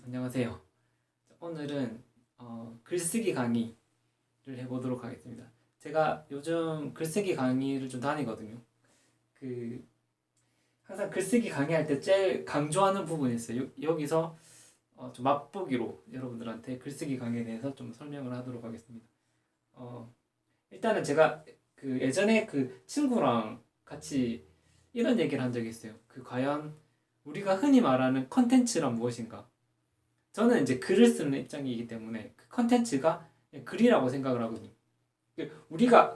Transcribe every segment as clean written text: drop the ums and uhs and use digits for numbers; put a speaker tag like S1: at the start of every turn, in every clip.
S1: 안녕하세요. 오늘은 글쓰기 강의를 해보도록 하겠습니다. 제가 요즘 글쓰기 강의를 좀 다니거든요. 항상 글쓰기 강의할 때 제일 강조하는 부분이 있어요. 여기서 좀 맛보기로 여러분들한테 글쓰기 강의에 대해서 좀 설명을 하도록 하겠습니다. 일단은 제가 예전에 친구랑 같이 이런 얘기를 한 적이 있어요. 과연 우리가 흔히 말하는 컨텐츠란 무엇인가? 저는 이제 글을 쓰는 입장이기 때문에 컨텐츠가 글이라고 생각을 하거든요. 우리가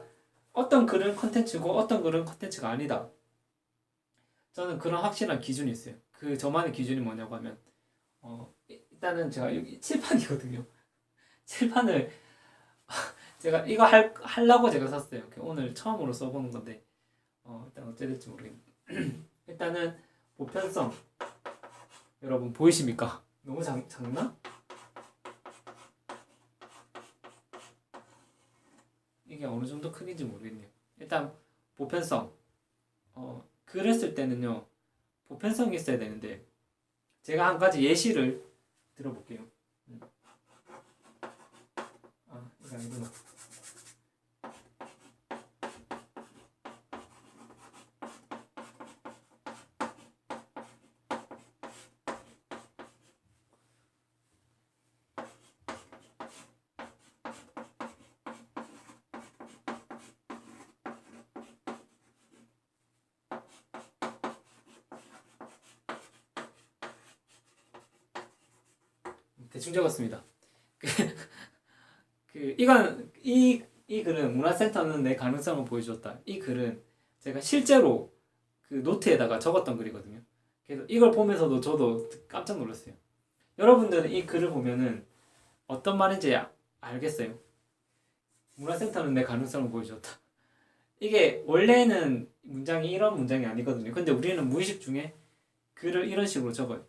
S1: 어떤 글은 컨텐츠고 어떤 글은 컨텐츠가 아니다. 저는 그런 확실한 기준이 있어요. 저만의 기준이 뭐냐고 하면 일단은 제가 여기 칠판이거든요. 칠판을 제가 이거 하려고 제가 샀어요. 오늘 처음으로 써보는 건데 일단 어찌 될지 모르겠네요. 일단은 보편성 여러분 보이십니까? 너무 작나? 이게 어느 정도 크기인지 모르겠네요. 일단 보편성 글을 쓸 때는요 보편성이 있어야 되는데 제가 한 가지 예시를 들어볼게요. 이거 아니구나. 대충 적었습니다. 이 글은 문화센터는 내 가능성을 보여줬다. 이 글은 제가 실제로 노트에다가 적었던 글이거든요. 그래서 이걸 보면서도 저도 깜짝 놀랐어요. 여러분들은 이 글을 보면은 어떤 말인지 알겠어요? 문화센터는 내 가능성을 보여줬다. 이게 원래는 문장이 이런 문장이 아니거든요. 근데 우리는 무의식 중에 글을 이런 식으로 적어요.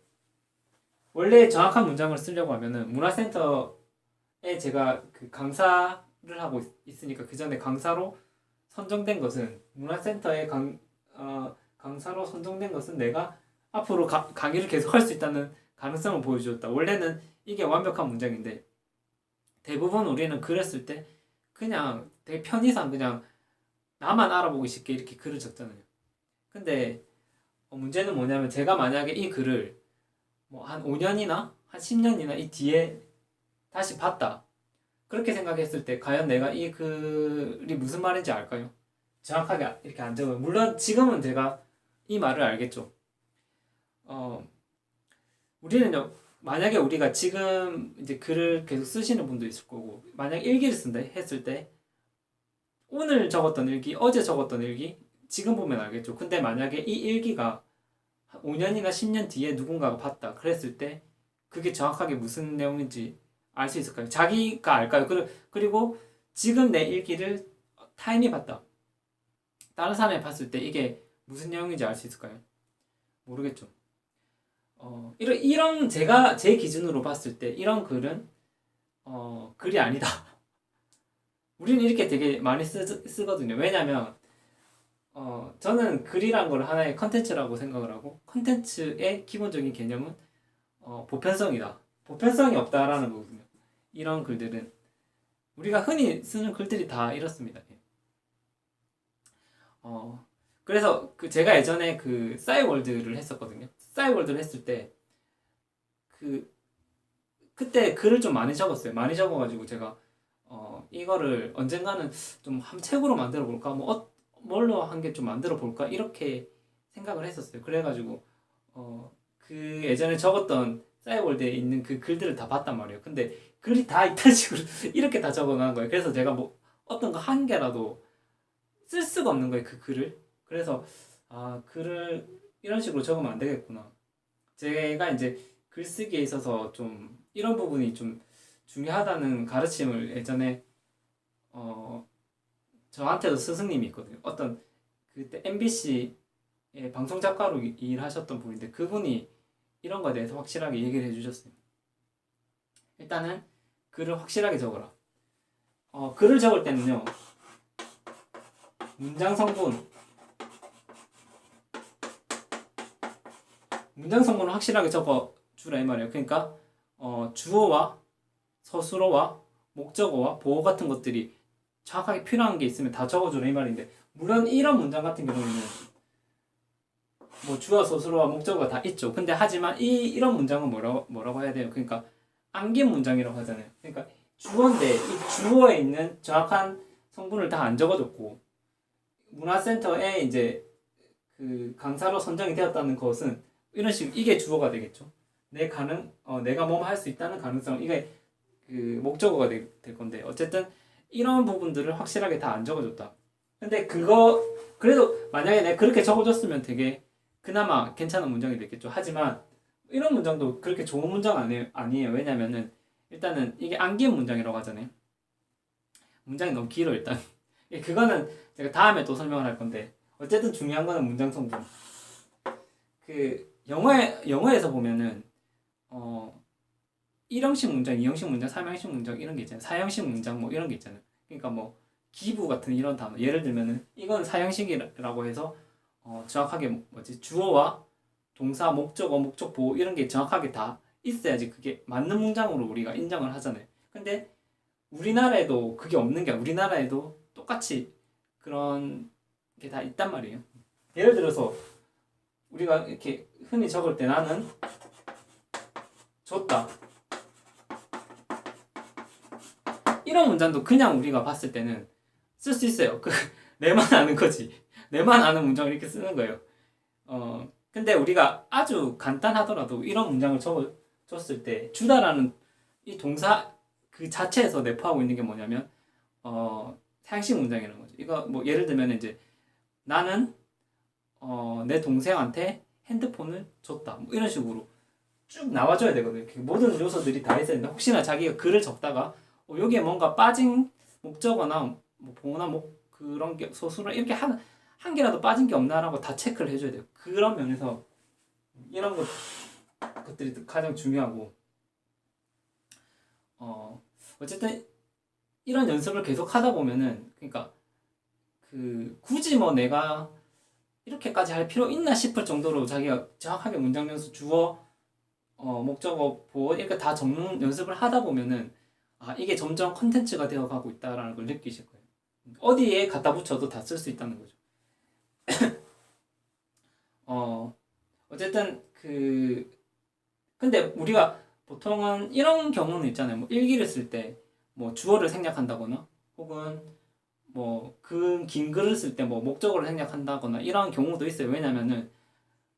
S1: 원래 정확한 문장을 쓰려고 하면은 문화센터에 제가 강사를 하고 있으니까 그 전에 강사로 선정된 것은 문화센터의 강사로 선정된 것은 내가 앞으로 강의를 계속 할 수 있다는 가능성을 보여주었다. 원래는 이게 완벽한 문장인데 대부분 우리는 글을 쓸 때 그냥 되게 편의상 그냥 나만 알아보기 쉽게 이렇게 글을 적잖아요. 근데 문제는 뭐냐면 제가 만약에 이 글을 한 5년이나 한 10년이나 이 뒤에 다시 봤다. 그렇게 생각했을 때 과연 내가 이 글이 무슨 말인지 알까요? 정확하게 이렇게 안 적어요. 물론 지금은 제가 이 말을 알겠죠. 우리는요, 만약에 우리가 지금 이제 글을 계속 쓰시는 분도 있을 거고, 만약 일기를 쓴다 했을 때, 오늘 적었던 일기, 어제 적었던 일기, 지금 보면 알겠죠. 근데 만약에 이 일기가 5년이나 10년 뒤에 누군가가 봤다. 그랬을 때, 그게 정확하게 무슨 내용인지 알 수 있을까요? 자기가 알까요? 그리고 지금 내 일기를 타인이 봤다. 다른 사람이 봤을 때 이게 무슨 내용인지 알 수 있을까요? 모르겠죠. 이런 제가 제 기준으로 봤을 때 이런 글은 글이 아니다. 우리는 이렇게 되게 많이 쓰거든요. 왜냐면 저는 글이란 걸 하나의 컨텐츠라고 생각을 하고 컨텐츠의 기본적인 개념은 보편성이다. 보편성이 없다라는 거거든요. 이런 글들은 우리가 흔히 쓰는 글들이 다 이렇습니다. 그래서 제가 예전에 싸이월드를 했었거든요. 싸이월드를 했을 때 그때 글을 좀 많이 적었어요. 많이 적어가지고 제가 이거를 언젠가는 좀 한 책으로 만들어 볼까, 뭘로 한 게 좀 만들어 볼까 이렇게 생각을 했었어요. 그래가지고 예전에 적었던 싸이월드에 있는 그 글들을 다 봤단 말이에요. 근데 글이 다 이딴 식으로 이렇게 다 적어놓은 거예요. 그래서 제가 어떤 거 한 개라도 쓸 수가 없는 거예요. 그 글을. 그래서 글을 이런 식으로 적으면 안 되겠구나. 제가 이제 글쓰기에 있어서 좀 이런 부분이 좀 중요하다는 가르침을 예전에 저한테도 스승님이 있거든요. 어떤 그때 MBC의 방송 작가로 일하셨던 분인데 그분이 이런 거에 대해서 확실하게 얘기를 해주셨어요. 일단은 글을 확실하게 적어라. 글을 적을 때는요. 문장 성분을 확실하게 적어주라 이 말이에요. 그러니까 주어와 서술어와 목적어와 보어 같은 것들이 정확하게 필요한 게 있으면 다 적어주라 이 말인데, 물론 이런 문장 같은 경우에는 뭐 주어 서술어와 목적어가 다 있죠. 근데 하지만 이런 문장은 뭐라고 해야 돼요? 그러니까 암긴 문장이라고 하잖아요. 그러니까 주어인데 이 주어에 있는 정확한 성분을 다 안 적어줬고, 문화센터에 이제 그 강사로 선정이 되었다는 것은 이런 식으로 이게 주어가 되겠죠. 내가 뭐뭐 할 수 있다는 가능성, 이게 그 목적어가 될 건데, 어쨌든 이런 부분들을 확실하게 다 안 적어줬다. 근데 그래도 만약에 내가 그렇게 적어줬으면 되게 그나마 괜찮은 문장이 됐겠죠. 하지만 이런 문장도 그렇게 좋은 문장 아니에요. 왜냐면은 일단은 이게 암긴 문장이라고 하잖아요. 문장이 너무 길어 일단. 그거는 제가 다음에 또 설명을 할 건데, 어쨌든 중요한 거는 문장 성분. 그 영어에서 보면은 1형식 문장, 2형식 문장, 3형식 문장 이런 게 있잖아요. 4형식 문장 뭐 이런 게 있잖아요. 그러니까 뭐 기부 같은 이런 단어, 예를 들면은 이건 4형식이라고 해서 정확하게 주어와 동사, 목적어, 목적보호 이런 게 정확하게 다 있어야지 그게 맞는 문장으로 우리가 인정을 하잖아요. 근데 우리나라에도 그게 없는 게, 우리나라에도 똑같이 그런 게 다 있단 말이에요. 예를 들어서 우리가 이렇게 흔히 적을 때 나는 줬다, 이런 문장도 그냥 우리가 봤을 때는 쓸 수 있어요. 내만 아는 거지. 내만 아는 문장을 이렇게 쓰는 거예요. 근데 우리가 아주 간단하더라도 이런 문장을 적어줬을 때 주다라는 이 동사 그 자체에서 내포하고 있는 게 뭐냐면 사형식 문장이라는 거죠. 이거 뭐 예를 들면 이제 나는 내 동생한테 핸드폰을 줬다, 뭐 이런 식으로 쭉 나와줘야 되거든요. 모든 요소들이 다 있어야 되는데, 혹시나 자기가 글을 적다가 여기에 뭔가 빠진 목적어나 뭐 보어나 뭐 그런 게 소수로 이렇게 한 개라도 빠진 게 없나라고 다 체크를 해줘야 돼요. 그런 면에서 이런 것들이 가장 중요하고, 어쨌든 이런 연습을 계속 하다 보면은, 그러니까 굳이 뭐 내가 이렇게까지 할 필요 있나 싶을 정도로 자기가 정확하게 문장 연습, 주어, 목적어, 보어 이렇게 다 적는 연습을 하다 보면은 이게 점점 컨텐츠가 되어가고 있다라는 걸 느끼실 거예요. 어디에 갖다 붙여도 다 쓸 수 있다는 거죠. 어쨌든 근데 우리가 보통은 이런 경우는 있잖아요. 뭐 일기를 쓸 때 뭐 주어를 생략한다거나, 혹은 뭐 긴 글을 쓸 때 뭐 목적어를 생략한다거나 이런 경우도 있어요. 왜냐면은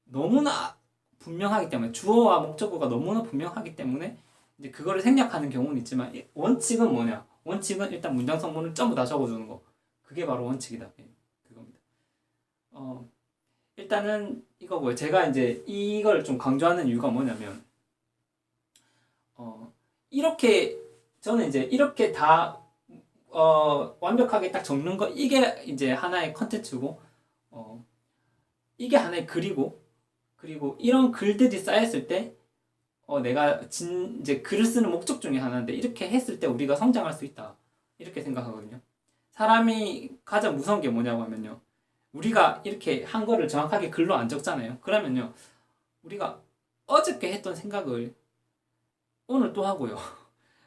S1: 너무나 분명하기 때문에, 주어와 목적어가 너무나 분명하기 때문에 이제 그거를 생략하는 경우는 있지만, 원칙은 뭐냐? 원칙은 일단 문장 성분을 전부 다 적어주는 거. 그게 바로 원칙이다. 그겁니다. 일단은 이거 뭐예요? 제가 이제 이걸 좀 강조하는 이유가 뭐냐면, 이렇게 저는 이제 이렇게 다 완벽하게 딱 적는 거, 이게 이제 하나의 컨텐츠고, 이게 하나의 글이고, 그리고 이런 글들이 쌓였을 때 내가 이제 글을 쓰는 목적 중에 하나인데, 이렇게 했을 때 우리가 성장할 수 있다, 이렇게 생각하거든요. 사람이 가장 무서운 게 뭐냐고 하면요, 우리가 이렇게 한 거를 정확하게 글로 안 적잖아요. 그러면요, 우리가 어저께 했던 생각을 오늘 또 하고요.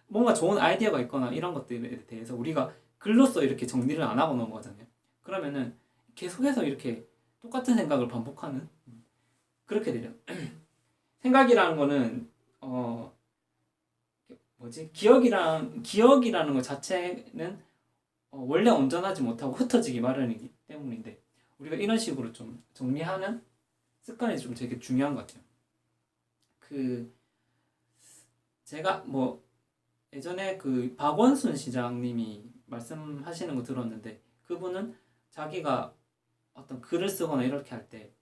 S1: 뭔가 좋은 아이디어가 있거나 이런 것들에 대해서 우리가 글로써 이렇게 정리를 안 하고 넘어가잖아요. 그러면은 계속해서 이렇게 똑같은 생각을 반복하는, 그렇게 되죠. 생각이라는 거는 기억이라는 것 자체는 원래 온전하지 못하고 흩어지기 마련이기 때문인데, 우리가 이런 식으로 좀 정리하는 습관이 좀 되게 중요한 것 같아요. 제가 뭐 예전에 박원순 시장님이 말씀하시는 거 들었는데, 그분은 자기가 어떤 글을 쓰거나 이렇게 할 때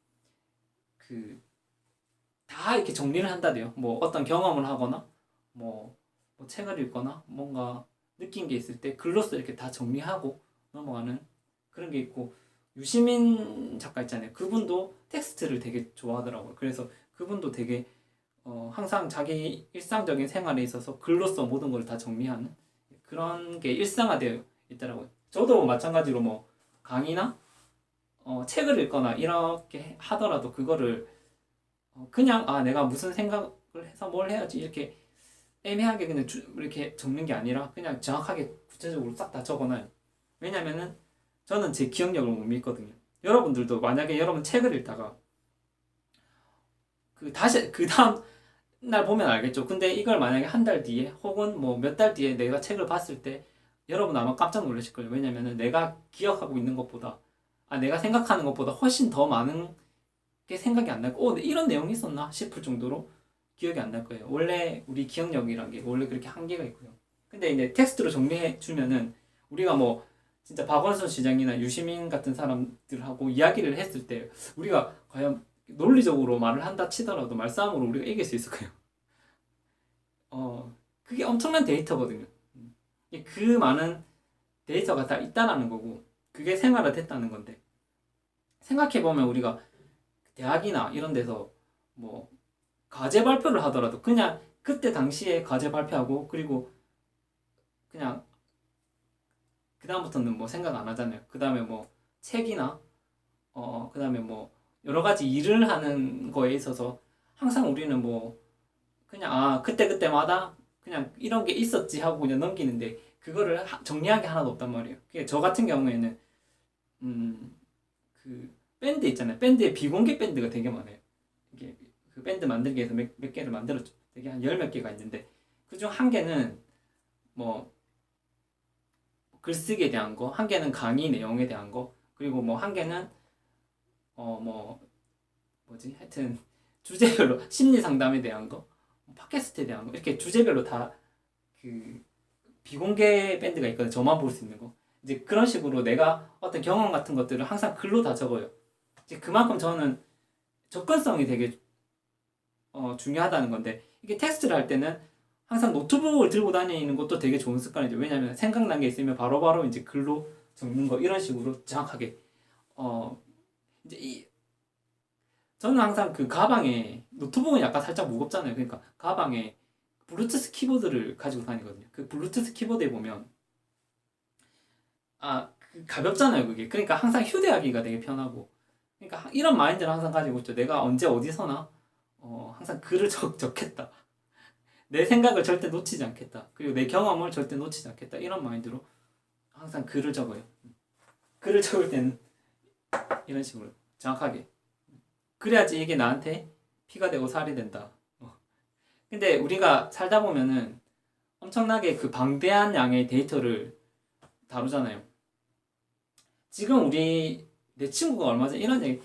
S1: 다 이렇게 정리를 한다대요. 뭐 어떤 경험을 하거나 뭐 책을 읽거나 뭔가 느낀 게 있을 때 글로써 이렇게 다 정리하고 넘어가는 그런 게 있고, 유시민 작가 있잖아요. 그분도 텍스트를 되게 좋아하더라고요. 그래서 그분도 되게 항상 자기 일상적인 생활에 있어서 글로써 모든 걸 다 정리하는 그런 게 일상화되어 있더라고요. 저도 마찬가지로 뭐 강의나 책을 읽거나 이렇게 하더라도 그거를 그냥 내가 무슨 생각을 해서 뭘 해야지 이렇게 애매하게 그냥 이렇게 적는 게 아니라 그냥 정확하게 구체적으로 싹 다 적어놔요. 왜냐면은 저는 제 기억력을 못 믿거든요. 여러분들도 만약에 여러분 책을 읽다가 그 다시 그 다음 날 보면 알겠죠. 근데 이걸 만약에 한 달 뒤에 혹은 뭐 몇 달 뒤에 내가 책을 봤을 때 여러분 아마 깜짝 놀라실 거예요. 왜냐면은 내가 기억하고 있는 것보다 내가 생각하는 것보다 훨씬 더 많은 게 생각이 안 나고 이런 내용이 있었나 싶을 정도로 기억이 안 날 거예요. 원래 우리 기억력이란 게 원래 그렇게 한계가 있고요. 근데 이제 텍스트로 정리해 주면은 우리가 뭐 진짜 박원순 시장이나 유시민 같은 사람들하고 이야기를 했을 때 우리가 과연 논리적으로 말을 한다 치더라도 말싸움으로 우리가 이길 수 있을 거예요. 그게 엄청난 데이터거든요. 그 많은 데이터가 다 있다라는 거고 그게 생활화됐다는 건데 생각해보면 우리가 대학이나 이런 데서 뭐 과제 발표를 하더라도 그냥 그때 당시에 과제 발표하고 그리고 그냥 그 다음부터는 뭐 생각 안 하잖아요. 그 다음에 뭐 책이나 그 다음에 뭐 여러 가지 일을 하는 거에 있어서 항상 우리는 뭐 그냥 그때마다 그냥 이런 게 있었지 하고 그냥 넘기는데 그거를 정리한 게 하나도 없단 말이에요. 저 같은 경우에는 그 밴드 있잖아요. 밴드에 비공개 밴드가 되게 많아요. 이게 그 밴드 만들기 위해서 몇 개를 만들었죠. 되게 한 열 몇 개가 있는데 그중 한 개는 뭐 글쓰기에 대한 거, 한 개는 강의 내용에 대한 거, 그리고 뭐 한 개는 뭐 뭐지? 하여튼 주제별로 심리 상담에 대한 거, 팟캐스트에 대한 거 이렇게 주제별로 다 그 비공개 밴드가 있거든요. 저만 볼 수 있는 거. 이제 그런 식으로 내가 어떤 경험 같은 것들을 항상 글로 다 적어요. 이제 그만큼 저는 접근성이 되게 중요하다는 건데 이게 텍스트를 할 때는 항상 노트북을 들고 다니는 것도 되게 좋은 습관이죠. 왜냐하면 생각난 게 있으면 바로바로 이제 글로 적는 거 이런 식으로 정확하게 이제 저는 항상 그 가방에 노트북은 약간 살짝 무겁잖아요. 그러니까 가방에 블루투스 키보드를 가지고 다니거든요. 그 블루투스 키보드에 보면 가볍잖아요, 그게. 그러니까 항상 휴대하기가 되게 편하고. 그러니까 이런 마인드를 항상 가지고 있죠. 내가 언제 어디서나 항상 글을 적겠다. 내 생각을 절대 놓치지 않겠다. 그리고 내 경험을 절대 놓치지 않겠다. 이런 마인드로 항상 글을 적어요. 글을 적을 때는 이런 식으로 정확하게. 그래야지 이게 나한테 피가 되고 살이 된다. 근데 우리가 살다 보면은 엄청나게 그 방대한 양의 데이터를 다루잖아요. 지금 내 친구가 얼마 전에 이런 얘기,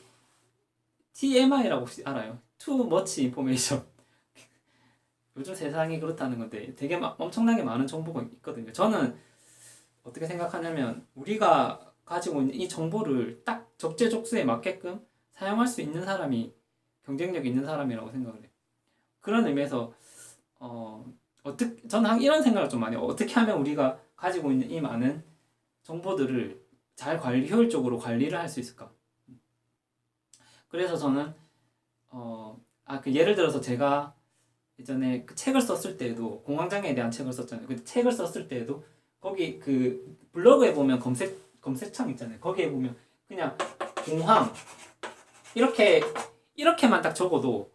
S1: TMI라고 혹시 알아요? Too much information. 요즘 세상이 그렇다는 건데 되게 엄청나게 많은 정보가 있거든요. 저는 어떻게 생각하냐면 우리가 가지고 있는 이 정보를 딱 적재적소에 맞게끔 사용할 수 있는 사람이 경쟁력 있는 사람이라고 생각을 해요. 그런 의미에서 저는 이런 생각을 좀 많이 해요. 어떻게 하면 우리가 가지고 있는 이 많은 정보들을 잘 효율적으로 관리를 할 수 있을까? 그래서 저는 예를 들어서 제가 예전에 그 책을 썼을 때에도 공황장애에 대한 책을 썼잖아요. 근데 책을 썼을 때에도 거기 그 블로그에 보면 검색창 있잖아요. 거기에 보면 그냥 공황 이렇게만 딱 적어도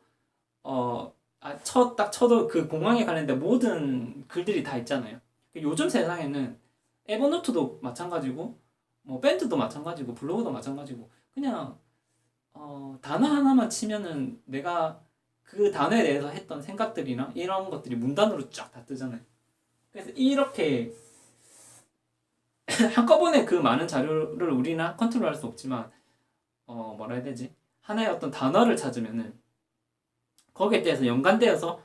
S1: 딱 쳐도 그 공황에 관련된 모든 글들이 다 있잖아요. 요즘 세상에는 에버노트도 마찬가지고 뭐 밴드도 마찬가지고 블로그도 마찬가지고 그냥 단어 하나만 치면은 내가 그 단어에 대해서 했던 생각들이나 이런 것들이 문단으로 쫙 다 뜨잖아요. 그래서 이렇게 한꺼번에 그 많은 자료를 우리나 컨트롤할 수 없지만 뭐라 해야 되지? 하나의 어떤 단어를 찾으면은 거기에 대해서 연관되어서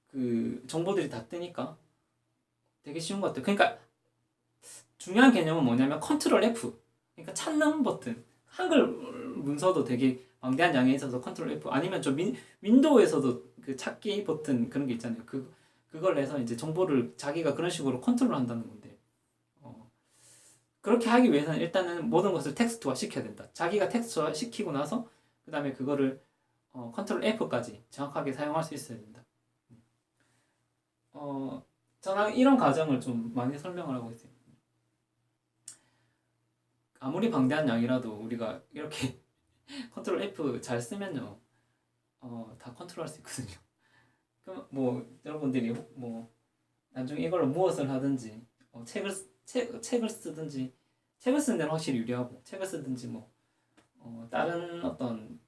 S1: 그 정보들이 다 뜨니까 되게 쉬운 것 같아요. 그러니까 중요한 개념은 뭐냐면 컨트롤 F. 그러니까 찾는 버튼. 한글 문서도 되게 방대한 양에 있어서 컨트롤 F 아니면 윈도우에서도 그 찾기 버튼 그런 게 있잖아요. 그걸 해서 이제 정보를 자기가 그런 식으로 컨트롤 한다는 건데 그렇게 하기 위해서는 일단은 모든 것을 텍스트화 시켜야 된다. 자기가 텍스트화 시키고 나서 그 다음에 그거를 컨트롤 F까지 정확하게 사용할 수 있어야 된다. 저는 이런 과정을 좀 많이 설명을 하고 있어요. 아무리 방대한 양이라도 우리가 이렇게 컨트롤 F 잘 쓰면요 다 컨트롤 할 수 있거든요. 그럼 뭐 여러분들이 뭐 나중에 이걸로 무엇을 하든지 책을 쓰든지 책을 쓰는 데는 확실히 유리하고 책을 쓰든지 뭐 다른 어떤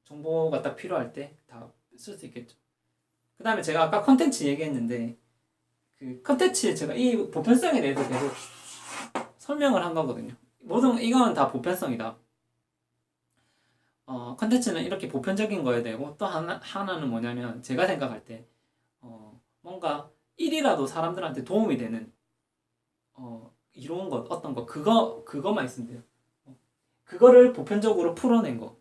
S1: 정보가 딱 필요할 때 다 쓸 수 있겠죠. 그 다음에 제가 아까 컨텐츠 얘기했는데 그 컨텐츠 제가 이 보편성에 대해서 계속 설명을 한 거거든요. 모든 이건 다 보편성이다. 컨텐츠는 이렇게 보편적인 거야 되고 또 하나는 뭐냐면 제가 생각할 때 뭔가 일이라도 사람들한테 도움이 되는 이로운 것 어떤 거 그거만 있으면 돼요. 그거를 보편적으로 풀어낸 거.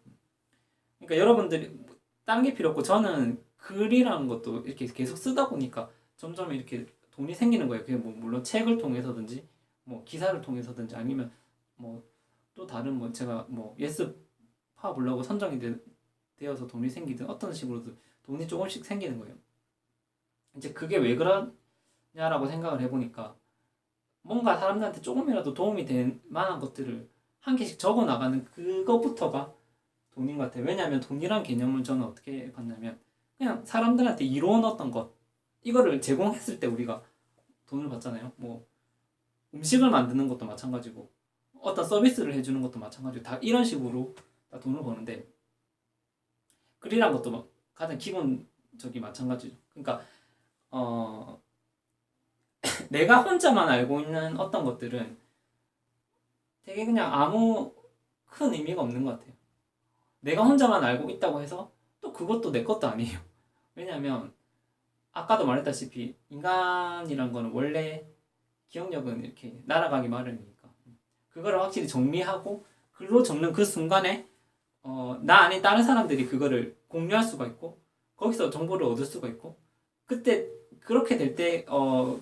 S1: 그러니까 여러분들이 다른 게 필요 없고 저는 글이라는 것도 이렇게 계속 쓰다 보니까 점점 이렇게 돈이 생기는 거예요. 그게 뭐 물론 책을 통해서든지 뭐 기사를 통해서든지 아니면 뭐 또 다른 뭐 제가 뭐 예스 파블로그 선정이 되어서 돈이 생기든 어떤 식으로든 돈이 조금씩 생기는 거예요. 이제 그게 왜 그러냐라고 생각을 해보니까 뭔가 사람들한테 조금이라도 도움이 될 만한 것들을 한 개씩 적어 나가는 그것부터가 돈인 것 같아요. 왜냐하면 돈이란 개념을 저는 어떻게 봤냐면 그냥 사람들한테 이로운 어떤 것 이거를 제공했을 때 우리가 돈을 받잖아요. 뭐 음식을 만드는 것도 마찬가지고 어떤 서비스를 해주는 것도 마찬가지고 다 이런 식으로 다 돈을 버는데 글이란 것도 가장 기본적인 마찬가지죠. 그러니까 내가 혼자만 알고 있는 어떤 것들은 되게 그냥 아무 큰 의미가 없는 것 같아요. 내가 혼자만 알고 있다고 해서 또 그것도 내 것도 아니에요. 왜냐면 아까도 말했다시피 인간이란 거는 원래 기억력은 이렇게 날아가기 마련이니까 그거를 확실히 정리하고 글로 적는 그 순간에 나 안에 다른 사람들이 그거를 공유할 수가 있고 거기서 정보를 얻을 수가 있고 그때 그렇게 될 때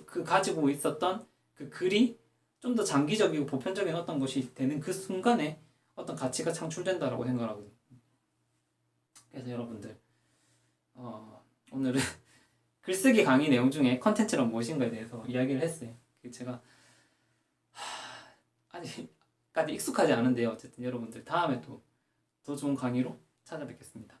S1: 그 가지고 있었던 그 글이 좀 더 장기적이고 보편적인 어떤 것이 되는 그 순간에 어떤 가치가 창출된다라고 생각하거든요. 그래서 여러분들 오늘은 글쓰기 강의 내용 중에 컨텐츠란 무엇인가에 대해서 이야기를 했어요. 제가 아직까지 익숙하지 않은데요. 어쨌든 여러분들 다음에 또 더 좋은 강의로 찾아뵙겠습니다.